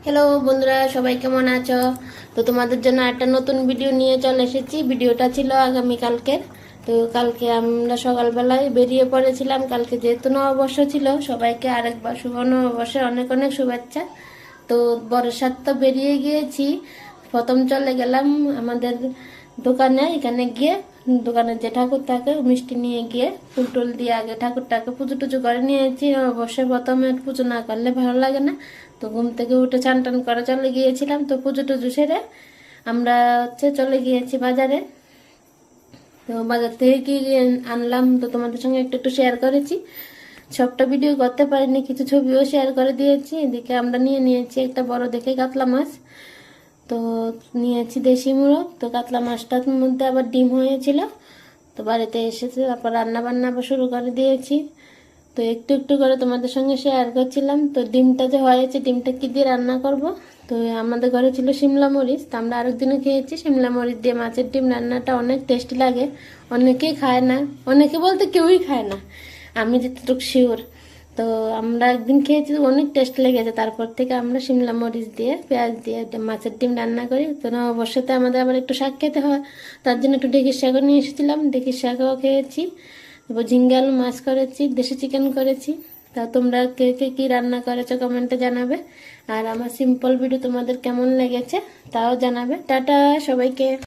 Hello বন্ধুরা, সবাই কেমন আছো? তো তোমাদের জন্য একটা নতুন ভিডিও নিয়ে চলে এসেছি। ভিডিওটা ছিল আগামীকালকের। তো কালকে আমরা সকালবেলায় বেরিয়ে পড়েছিলাম। কালকে যেহেতু নববর্ষ ছিল, সবাইকে আরেকবার শুভ নববর্ষের অনেক অনেক শুভেচ্ছা। তো বরের সাথে তো বেরিয়ে গিয়েছি। প্রথম চলে গেলাম আমাদের দোকানে। এখানে গিয়ে দোকানের যে ঠাকুর থাকে মিষ্টি নিয়ে গিয়ে ফুল টুল দিয়ে আগে ঠাকুরটাকে পুজো টুজো করে নিয়েছি। অবশ্যই প্রথমে পুজো না করলে ভালো লাগে না। তো ঘুম থেকে উঠে চান টান করে চলে গিয়েছিলাম। তো পুজো টুজো সেরে আমরা চলে গিয়েছি বাজারে। তো বাজার থেকে কি আনলাম তো তোমাদের সঙ্গে একটু একটু শেয়ার করেছি। সবটা ভিডিও করতে পারিনি, কিছু ছবিও শেয়ার করে দিয়েছি। এদিকে আমরা নিয়েছি একটা বড় দেখে কাতলা মাছ। তো নিয়েছি দেশি মুরগ। তো কাতলা মাছটার মধ্যে আবার ডিম হয়েছিল। তো বাড়িতে এসেছে, তারপর রান্না বান্না আবার শুরু করে দিয়েছি। তো একটু একটু করে তোমাদের সঙ্গে শেয়ার করছিলাম। তো ডিমটা যে হয়েছে, ডিমটা কি দিয়ে রান্না করব। তো আমাদের ঘরে ছিল শিমলা মরিচ। তো আমরা আরেকদিনও খেয়েছি শিমলা মরিচ দিয়ে মাছের ডিম রান্নাটা, অনেক টেস্টি লাগে। অনেকেই খায় না, অনেকে বলতে কেউই খায় না, আমি যতটুকু শিওর। তো আমরা একদিন খেয়েছি, অনেক টেস্ট লেগেছে। তারপর থেকে আমরা শিমলা মরিচ দিয়ে পেঁয়াজ দিয়ে মাছের ডিম রান্না করি। তো নববর্ষতে আমাদের আবার একটু শাক খেতে হয়, তার জন্য একটু ঢেঁকির শাকও নিয়ে এসেছিলাম, ঢেঁকির শাকও খেয়েছি। তারপর ঝিঙ্গা আলু মাছ করেছি, দেশি চিকেন করেছি। তা তোমরা কে কে কী রান্না করেছো কমেন্টে জানাবে। আর আমার সিম্পল ভিডিও তোমাদের কেমন লেগেছে তাও জানাবে। টাটা সবাইকে।